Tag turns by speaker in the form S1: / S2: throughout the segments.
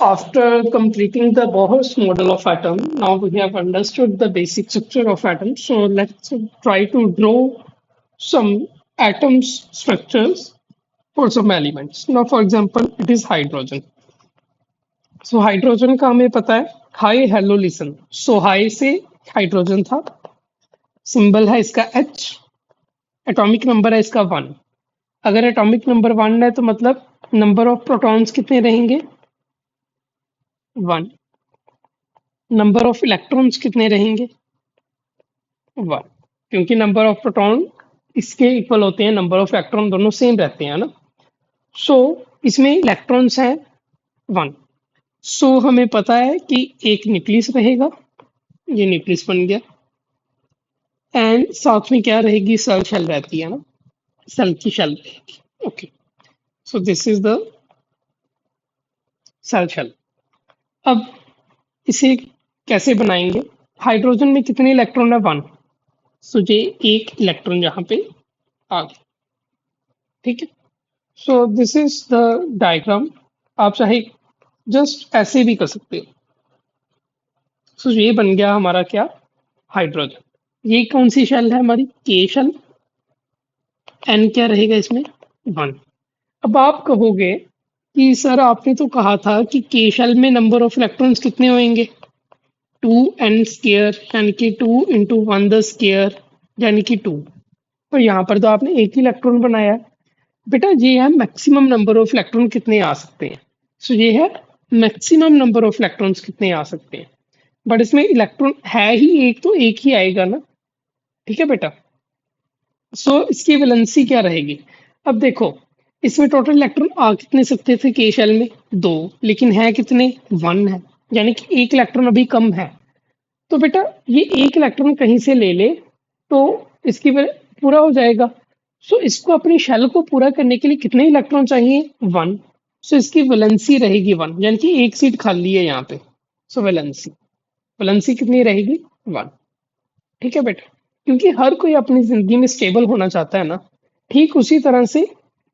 S1: After completing the Bohr's model of atom, now we have understood the basic structure of atom. So let's try to draw some atoms structures for some elements. Now, for example, it is hydrogen. So hydrogen का हमें पता है high hello listen. सो high से hydrogen था. Symbol है इसका H. Atomic number है इसका 1. अगर एटॉमिक नंबर 1 है तो मतलब नंबर ऑफ प्रोटॉन्स कितने रहेंगे? 1. नंबर ऑफ इलेक्ट्रॉन्स कितने रहेंगे? 1. क्योंकि नंबर ऑफ प्रोटॉन इसके इक्वल होते हैं, नंबर ऑफ इलेक्ट्रॉन दोनों सेम रहते हैं ना. सो इसमें इलेक्ट्रॉन्स हैं 1. सो हमें पता है कि एक न्यूक्लियस रहेगा, ये न्यूक्लियस बन गया. एंड साथ में क्या रहेगी? सेल शेल रहती है ना, सेल की शेल रहेगी. Okay, so this is the cell shell. अब इसे कैसे बनाएंगे? हाइड्रोजन में कितने इलेक्ट्रॉन है? 1. सो ये एक इलेक्ट्रॉन यहाँ पे आ गया. ठीक है. सो दिस इज द डायग्राम. आप चाहे जस्ट ऐसे भी कर सकते हो. सो ये बन गया हमारा क्या? हाइड्रोजन. ये कौन सी शेल है हमारी? के शेल. एन क्या रहेगा इसमें? 1. अब आप कहोगे कि सर आपने तो कहा था कि के शेल में नंबर ऑफ इलेक्ट्रॉन्स कितने होंगे? 2n स्क्वायर, यानी कि 2 इंटू 1 द स्क्वायर, यानी कि 2. और यहाँ पर तो आपने एक ही इलेक्ट्रॉन बनाया. बेटा ये है मैक्सिमम नंबर ऑफ इलेक्ट्रॉन कितने आ सकते हैं. सो ये है मैक्सिमम नंबर ऑफ इलेक्ट्रॉन्स कितने आ सकते हैं. बट इसमें इलेक्ट्रॉन है ही एक, तो एक ही आएगा ना. ठीक है बेटा. सो इसकी वैलेंसी क्या रहेगी? अब देखो, इसमें टोटल इलेक्ट्रॉन आ कितने सकते थे के शेल में? 2. लेकिन है कितने? 1 है, यानी कि एक इलेक्ट्रॉन अभी कम है. तो बेटा ये एक इलेक्ट्रॉन कहीं से ले ले तो इसकी पूरा हो जाएगा. सो इसको अपनी शेल को पूरा करने के लिए कितने इलेक्ट्रॉन चाहिए? 1. सो इसकी वैलेंसी रहेगी 1, यानी कि एक सीट खाली है यहाँ पे. सो वैलेंसी कितनी रहेगी? 1. ठीक है बेटा. क्योंकि हर कोई अपनी जिंदगी में स्टेबल होना चाहता है ना, ठीक उसी तरह से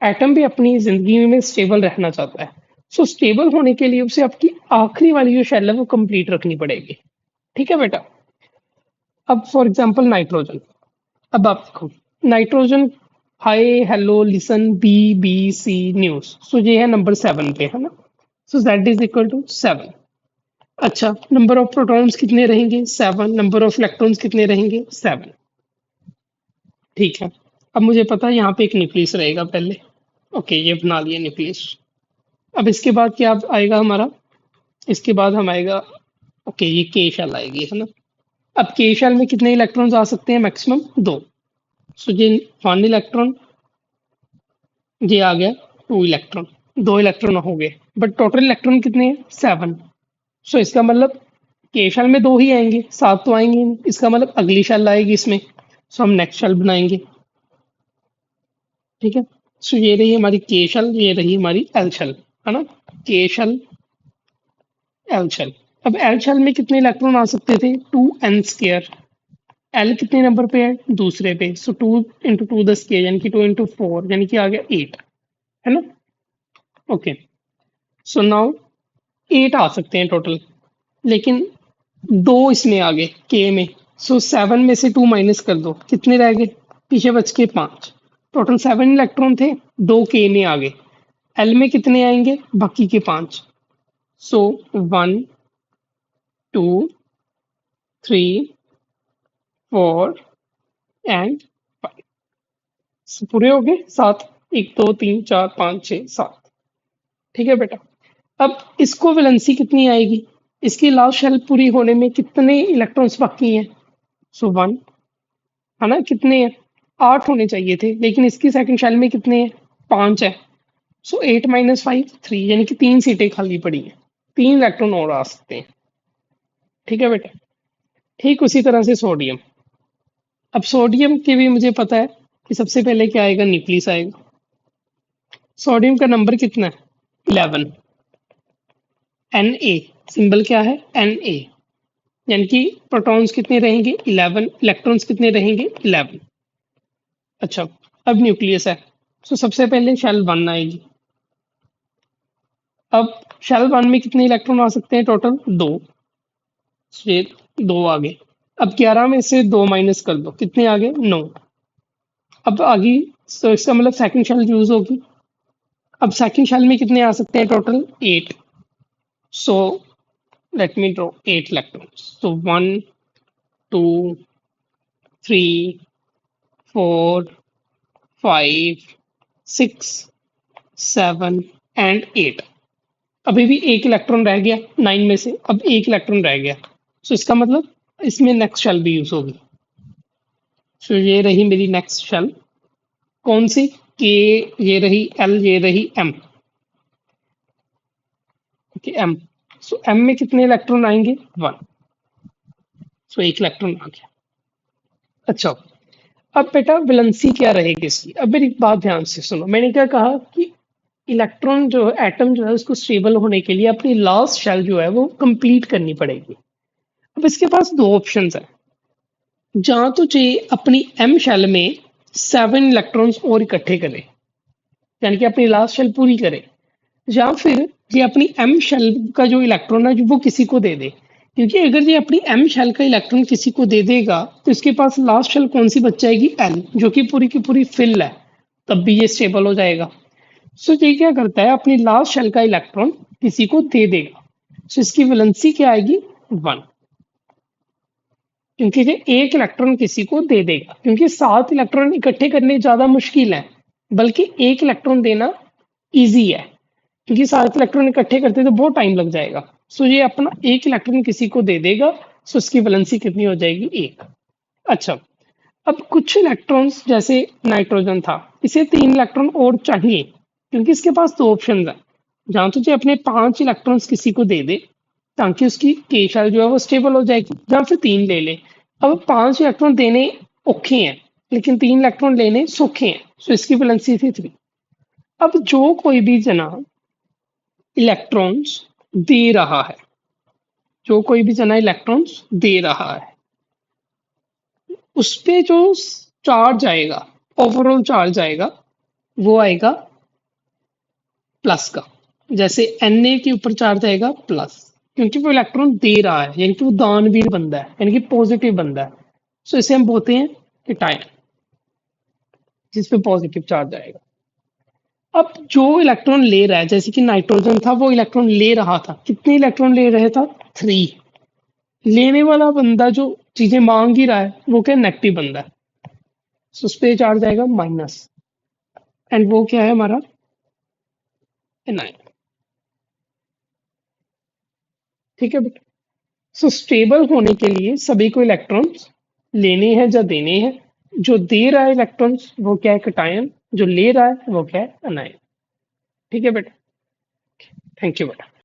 S1: एटम भी अपनी जिंदगी में स्टेबल रहना चाहता है. सो स्टेबल होने के लिए उसे आपकी आखिरी वाली जो शेल है वो कंप्लीट रखनी पड़ेगी. ठीक है बेटा. अब फॉर एग्जांपल नाइट्रोजन. अब आप देखो, nitrogen hi hello listen B B C news. So ये है नंबर 7 पे, है ना. So Z is equal to 7. अच्छा, नंबर ऑफ प्रोटॉन्स कितने रहेंगे? 7. नंबर ऑफ इलेक्ट्रॉन्स कितने रहेंगे? 7. ठीक है. अब मुझे पता है यहाँ पे एक न्यूक्लियस रहेगा पहले. ओके, ये बना लिया न्यूक्लियस. अब इसके बाद क्या आएगा हमारा? इसके बाद हम आएगा, ओके, ये के शेल आएगी, है ना. अब के शेल में कितने इलेक्ट्रॉन्स आ सकते हैं? मैक्सिमम 2. सो ये 1 इलेक्ट्रॉन, ये आ गया 2 इलेक्ट्रॉन, 2 इलेक्ट्रॉन हो गए. बट टोटल इलेक्ट्रॉन कितने हैं? 7. सो इसका मतलब के शेल में 2 ही आएंगे, 7 तो आएंगे नहीं. इसका मतलब अगली शेल आएगी इसमें. सो हम नेक्स्ट शेल बनाएंगे. ठीक है. सो ये रही हमारी के शेल, ये रही हमारी एल शेल, है ना. के शेल, एल शेल. अब एल शेल में कितने इलेक्ट्रॉन आ सकते थे? 2n square. एल कितने नंबर पे है? दूसरे पे. सो 2 इंटू 2 द स्क्वायर, यानी कि 2 इंटू 4, यानी कि आ गया 8, है ना. ओके. सो नाउ 8 आ सकते हैं टोटल, लेकिन 2 इसमें आ गए के में. सो 7 में से 2 माइनस कर दो, कितने रह गए? पीछे बच के 5. टोटल 7 इलेक्ट्रॉन थे, 2 के में आ गए. एल में कितने आएंगे? बाकी के 5. सो 1 2 3 4 एंड 5. पूरे हो गए 7. 1 2 3 4 5 6 7. ठीक है बेटा. अब इसको वैलेंसी कितनी आएगी? इसकी लास्ट शेल पूरी होने में कितने इलेक्ट्रॉन्स बाकी हैं? सो 1, है ना. कितने हैं? 8 होने चाहिए थे, लेकिन इसकी सेकंड शेल में कितने हैं? 5 है. सो 8 माइनस 5 3, यानी कि 3 सीटें खाली पड़ी हैं. 3 इलेक्ट्रॉन और आ सकते हैं. ठीक है बेटा. ठीक उसी तरह से सोडियम. अब सोडियम के भी मुझे पता है कि सबसे पहले क्या आएगा? न्यूक्लियस आएगा. सोडियम का नंबर कितना है? 11. Na सिंबल क्या है? Na, यानी कि प्रोटॉन्स कितने रहेंगे? 11. इलेक्ट्रॉन्स कितने रहेंगे? 11. अच्छा, अब न्यूक्लियस है. सो सबसे पहले शेल 1 आएगी. अब शेल 1 में कितने इलेक्ट्रॉन आ सकते हैं टोटल? 2। ये 2 आ गए। अब 11 में से 2 माइनस कर दो, कितने आ गए? 9। अब आगे, तो इसका मतलब सेकंड शेल यूज होगी। अब सेकंड शेल में कितने आ सकते हैं total? 8। So let me draw 8 electrons. So 1 2 3 4 5 6 7 and 8। अभी भी एक इलेक्ट्रॉन रह गया 9 में से, अब एक इलेक्ट्रॉन रह गया। सो इसका मतलब इसमें नेक्स्ट शेल भी यूज होगी। सो ये रही मेरी नेक्स्ट शेल। कौन सी? के, ये रही एल, ये रही M. Okay, M. So M में कितने इलेक्ट्रॉन आएंगे? 1। सो एक इलेक्ट्रॉन आ गया। अच्छा, अब बेटा वैलेंसी क्या रहेगी इसकी? अब मेरी बात ध्यान से सुनो, मैंने क्या कहा कि इलेक्ट्रॉन जो है, एटम जो है, उसको स्टेबल होने के लिए अपनी लास्ट शेल जो है वो कंप्लीट करनी पड़ेगी। अब इसके पास दो ऑप्शंस हैं। जहां तो चाहिए अपनी एम शेल में 7 इलेक्ट्रॉन्स और इकट्ठे करे, यानी कि अपनी लास्ट शेल पूरी करे, या फिर ये अपनी एम शेल का जो इलेक्ट्रॉन है वो किसी को दे दे। क्योंकि अगर ये अपनी एम शेल का इलेक्ट्रॉन किसी को दे देगा तो इसके पास लास्ट शेल कौन सी बच जाएगी? एल, जो कि पूरी की पूरी फिल है, तब भी ये स्टेबल हो जाएगा। सो ये क्या करता है, अपनी लास्ट शेल का इलेक्ट्रॉन किसी को दे देगा। सो इसकी वैलेंसी क्या आएगी? 1। क्योंकि ये एक इलेक्ट्रॉन किसी को दे देगा, क्योंकि 7 इलेक्ट्रॉन इकट्ठे करने ज्यादा मुश्किल है, बल्कि एक इलेक्ट्रॉन देना इजी है। क्योंकि 7 इलेक्ट्रॉन इकट्ठे करते तो बहुत टाइम लग जाएगा। सो ये अपना एक इलेक्ट्रॉन किसी को दे देगा। सो इसकी वैलेंसी कितनी हो जाएगी? 1। अच्छा, अब कुछ इलेक्ट्रॉन्स जैसे नाइट्रोजन था, इसे 3 इलेक्ट्रॉन और चाहिए, क्योंकि इसके पास दो ऑप्शन है। जहां तो ये अपने 5 इलेक्ट्रॉन्स किसी को दे दे ताकि उसकी के शेल जो है वो स्टेबल हो जाएगी, या फिर 3 ले ले। अब 5 इलेक्ट्रॉन देने औखे हैं, लेकिन 3 इलेक्ट्रॉन लेने सौखे हैं। सो इसकी वैलेंसी थी 3। अब जो कोई भी जना इलेक्ट्रॉन्स दे रहा है, जो कोई भी जना इलेक्ट्रॉन्स दे रहा है, उस पे जो चार्ज आएगा, ओवरऑल चार्ज आएगा, वो आएगा प्लस का। जैसे Na के ऊपर चार्ज आएगा प्लस, क्योंकि वो इलेक्ट्रॉन दे रहा है, यानी कि वो दानवीर बंदा है, यानी कि पॉजिटिव बंदा है। सो इसे हम बोलते हैं केटायन, जिसपे पॉजिटिव चार्ज आएगा। अब जो इलेक्ट्रॉन ले रहा है, जैसे कि नाइट्रोजन था, वो इलेक्ट्रॉन ले रहा था, कितने इलेक्ट्रॉन ले रहा था? 3। लेने वाला बंदा जो चीजें मांग ही रहा है वो क्या? नेगेटिव बंदा है। सो उस पर चार्ज आएगा माइनस, एंड वो क्या है हमारा? एनायन। ठीक है बेटा। सो स्टेबल होने के लिए सभी को इलेक्ट्रॉन्स लेने हैं या देने हैं। जो दे रहा है इलेक्ट्रॉन्स वो क्या है? कैटायन। जो ले रहा है वो क्या है? एनायन। ठीक है बेटा। थैंक यू बेटा।